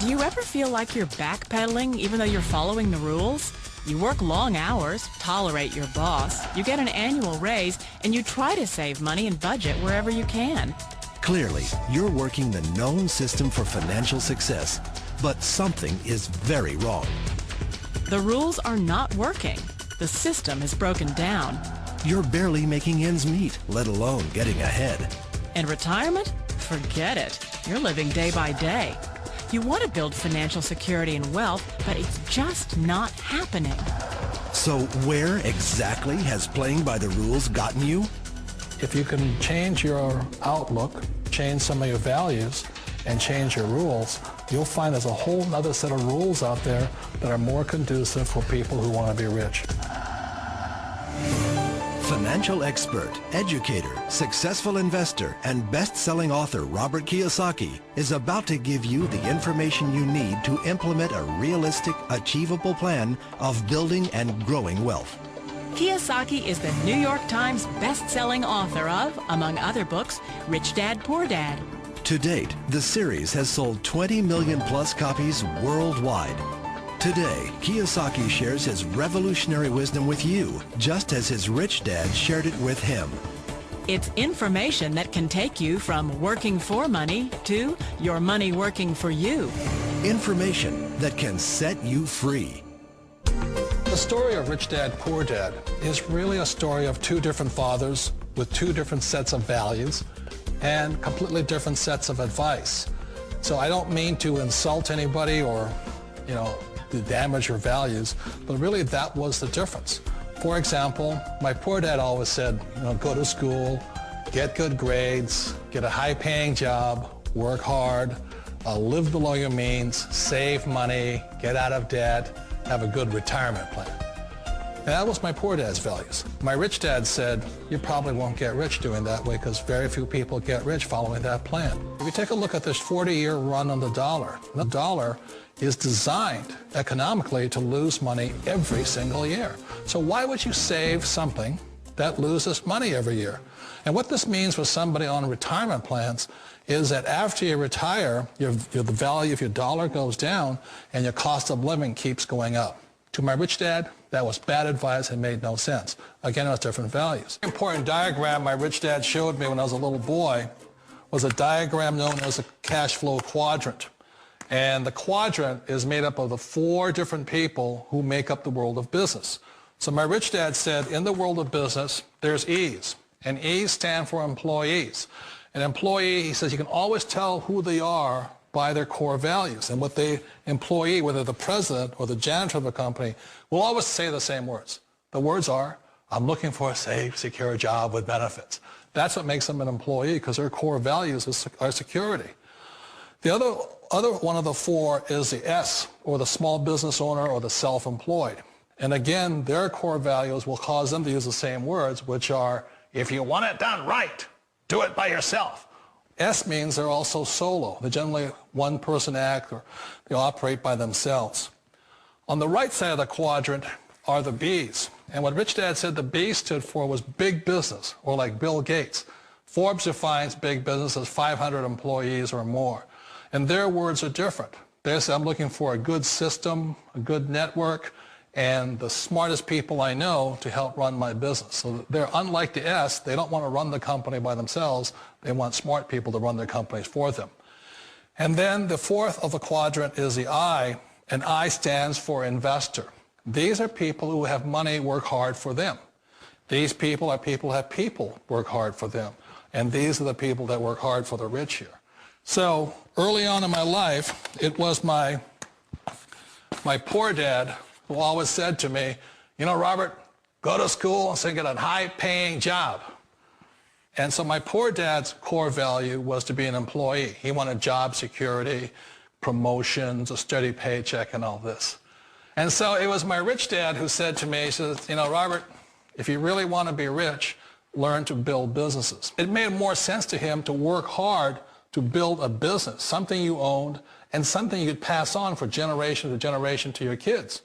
Do you ever feel like you're backpedaling even though you're following the rules? You work long hours, tolerate your boss, you get an annual raise, and you try to save money and budget wherever you can. Clearly, you're working the known system for financial success, but something is very wrong. The rules are not working. The system is broken down. You're barely making ends meet, let alone getting ahead. And retirement? Forget it. You're living day by day. You want to build financial security and wealth, but it's just not happening. So where exactly has playing by the rules gotten you? If you can change your outlook, change some of your values, and change your rules, you'll find there's a whole other set of rules out there that are more conducive for people who want to be rich. Financial expert, educator, successful investor, and best-selling author Robert Kiyosaki is about to give you the information you need to implement a realistic, achievable plan of building and growing wealth. Kiyosaki is the New York Times best-selling author of, among other books, Rich Dad, Poor Dad. To date, the series has sold 20 million plus copies worldwide. Today, Kiyosaki shares his revolutionary wisdom with you, just as his rich dad shared it with him. It's information that can take you from working for money to your money working for you. Information that can set you free. The story of Rich Dad, Poor Dad is really a story of two different fathers with two different sets of values and completely different sets of advice. So I don't mean to insult anybody or, to damage your values, but really that was the difference. For example, my poor dad always said, go to school, get good grades, get a high-paying job, work hard, live below your means, save money, get out of debt, have a good retirement plan. And that was my poor dad's values. My rich dad said, you probably won't get rich doing that way because very few people get rich following that plan. If you take a look at this 40-year run on the dollar is designed economically to lose money every single year. So why would you save something that loses money every year? And what this means for somebody on retirement plans is that after you retire, the value of your dollar goes down and your cost of living keeps going up. To my rich dad, that was bad advice and made no sense. Again, it was different values. An important diagram my rich dad showed me when I was a little boy was a diagram known as a cash flow quadrant. And the quadrant is made up of the four different people who make up the world of business. So my rich dad said, in the world of business, there's E's. And E's stand for employees. An employee, he says, you can always tell who they are by their core values. And what the employee, whether the president or the janitor of a company, will always say the same words. The words are, I'm looking for a safe, secure job with benefits. That's what makes them an employee, because their core values are security. The other one of the four is the S, or the small business owner or the self-employed. And again, their core values will cause them to use the same words, which are, if you want it done right, do it by yourself. S means they're also solo. They're generally one-person act, or they operate by themselves. On the right side of the quadrant are the B's. And what Rich Dad said the B stood for was big business, or like Bill Gates. Forbes defines big business as 500 employees or more. And their words are different. They say, I'm looking for a good system, a good network, and the smartest people I know to help run my business. So they're unlike the S. They don't want to run the company by themselves. They want smart people to run their companies for them. And then the fourth of the quadrant is the I, and I stands for investor. These are people who have money work hard for them. These people are people who have people work hard for them. And these are the people that work hard for the rich here. So early on in my life, it was my poor dad who always said to me, Robert, go to school and get a high-paying job. And so my poor dad's core value was to be an employee. He wanted job security, promotions, a steady paycheck, and all this. And so it was my rich dad who said to me, he says, Robert, if you really want to be rich, learn to build businesses. It made more sense to him to work hard to build a business, something you owned, and something you could pass on for generation to generation to your kids.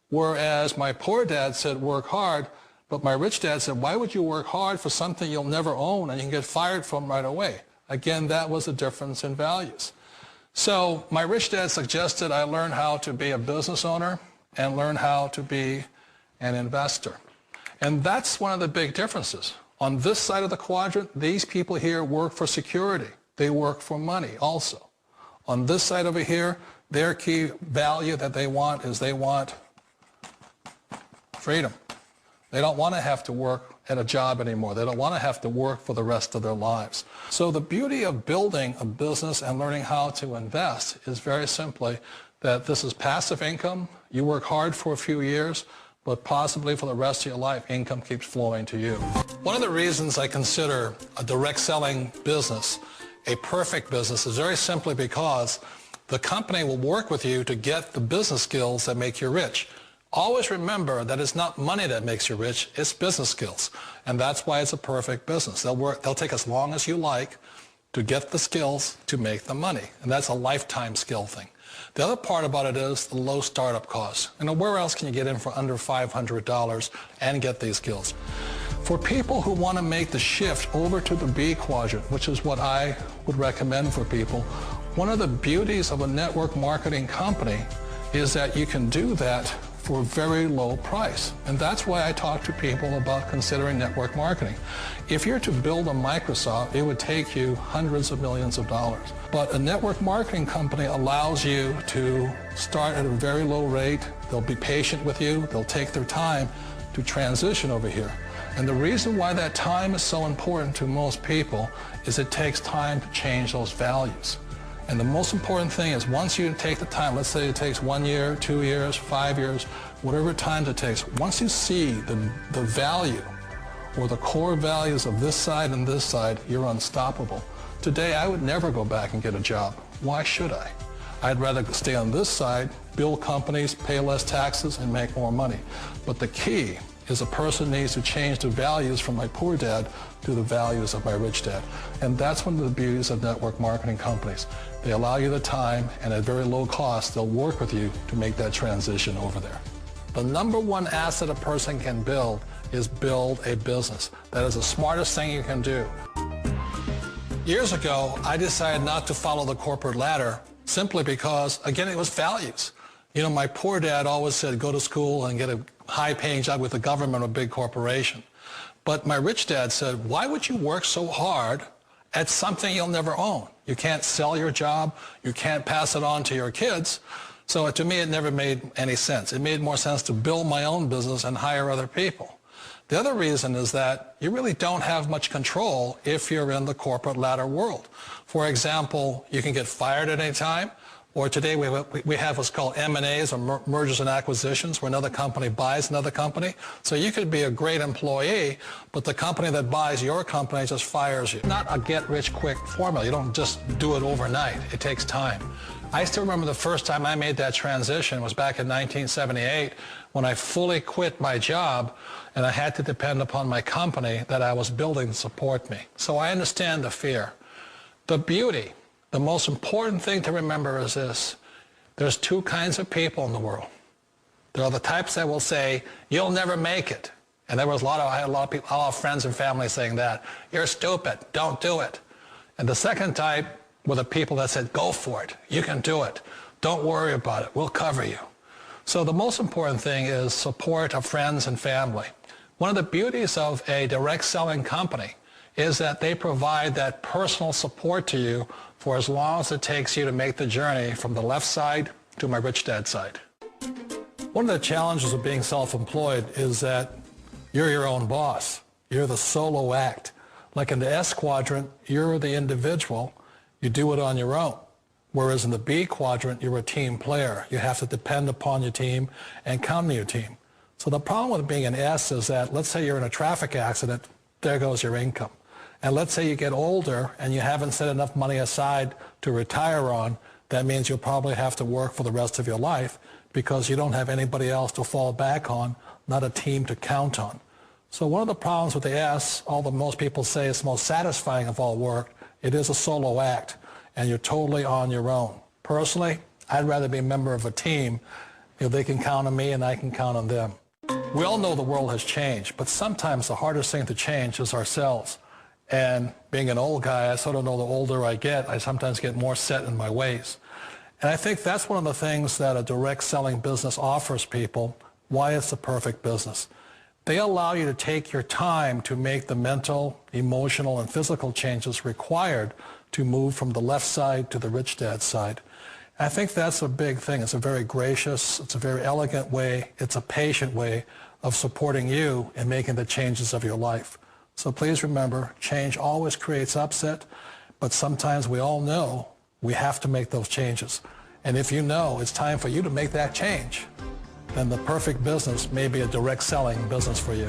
Whereas my poor dad said, work hard, but my rich dad said, why would you work hard for something you'll never own and you can get fired from right away? Again, that was the difference in values. So my rich dad suggested I learn how to be a business owner and learn how to be an investor. And that's one of the big differences. On this side of the quadrant, these people here work for security. They work for money also. On this side over here, their key value that they want is they want freedom. They don't want to have to work at a job anymore. They don't want to have to work for the rest of their lives. So the beauty of building a business and learning how to invest is very simply that this is passive income. You work hard for a few years, but possibly for the rest of your life, income keeps flowing to you. One of the reasons I consider a direct selling business a perfect business is very simply because the company will work with you to get the business skills that make you rich. Always remember that it's not money that makes you rich, it's business skills. And that's why it's a perfect business. They'll take as long as you like to get the skills to make the money. And that's a lifetime skill thing. The other part about it is the low startup costs. Where else can you get in for under $500 and get these skills? For people who want to make the shift over to the B quadrant, which is what I would recommend for people, one of the beauties of a network marketing company is that you can do that for a very low price. And that's why I talk to people about considering network marketing. If you're to build a Microsoft, it would take you hundreds of millions of dollars. But a network marketing company allows you to start at a very low rate. They'll be patient with you. They'll take their time to transition over here. And the reason why that time is so important to most people is it takes time to change those values. And the most important thing is once you take the time, let's say it takes 1 year, 2 years, 5 years, whatever time it takes, once you see the value or the core values of this side and this side, you're unstoppable. Today, I would never go back and get a job. Why should I? I'd rather stay on this side, build companies, pay less taxes, and make more money. But the key is a person needs to change the values from my poor dad to the values of my rich dad. And that's one of the beauties of network marketing companies. They allow you the time, and at very low cost, they'll work with you to make that transition over there. The number one asset a person can build is build a business. That is the smartest thing you can do. Years ago, I decided not to follow the corporate ladder simply because, again, it was values. My poor dad always said, go to school and get a high-paying job with the government or a big corporation. But my rich dad said, why would you work so hard at something you'll never own? You can't sell your job. You can't pass it on to your kids. So to me, it never made any sense. It made more sense to build my own business and hire other people. The other reason is that you really don't have much control if you're in the corporate ladder world. For example, you can get fired at any time. Or today we have what's called M&As, or mergers and acquisitions, where another company buys another company. So you could be a great employee, but the company that buys your company just fires you. Not a get-rich-quick formula. You don't just do it overnight. It takes time. I still remember the first time I made that transition was back in 1978 when I fully quit my job and I had to depend upon my company that I was building to support me. So I understand the fear. The beauty. The most important thing to remember is this. There's two kinds of people in the world. There are the types that will say, you'll never make it. And I had a lot of people, a lot of friends and family saying that. You're stupid. Don't do it. And the second type were the people that said, go for it. You can do it. Don't worry about it. We'll cover you. So the most important thing is support of friends and family. One of the beauties of a direct selling company is that they provide that personal support to you for as long as it takes you to make the journey from the left side to my rich dad side. One of the challenges of being self-employed is that you're your own boss. You're the solo act. Like in the S quadrant, you're the individual. You do it on your own. Whereas in the B quadrant, you're a team player. You have to depend upon your team and count on your team. So the problem with being an S is that, let's say you're in a traffic accident, there goes your income. And let's say you get older and you haven't set enough money aside to retire on, that means you'll probably have to work for the rest of your life because you don't have anybody else to fall back on, not a team to count on. So one of the problems with the S, although most people say it's the most satisfying of all work, it is a solo act and you're totally on your own. Personally, I'd rather be a member of a team if they can count on me and I can count on them. We all know the world has changed, but sometimes the hardest thing to change is ourselves. And being an old guy, I sort of know the older I get, I sometimes get more set in my ways. And I think that's one of the things that a direct selling business offers people, why it's the perfect business. They allow you to take your time to make the mental, emotional, and physical changes required to move from the left side to the rich dad side. I think that's a big thing. It's a very gracious, it's a very elegant way, it's a patient way of supporting you in making the changes of your life. So please remember, change always creates upset, but sometimes we all know we have to make those changes. And if you know it's time for you to make that change, then the perfect business may be a direct selling business for you.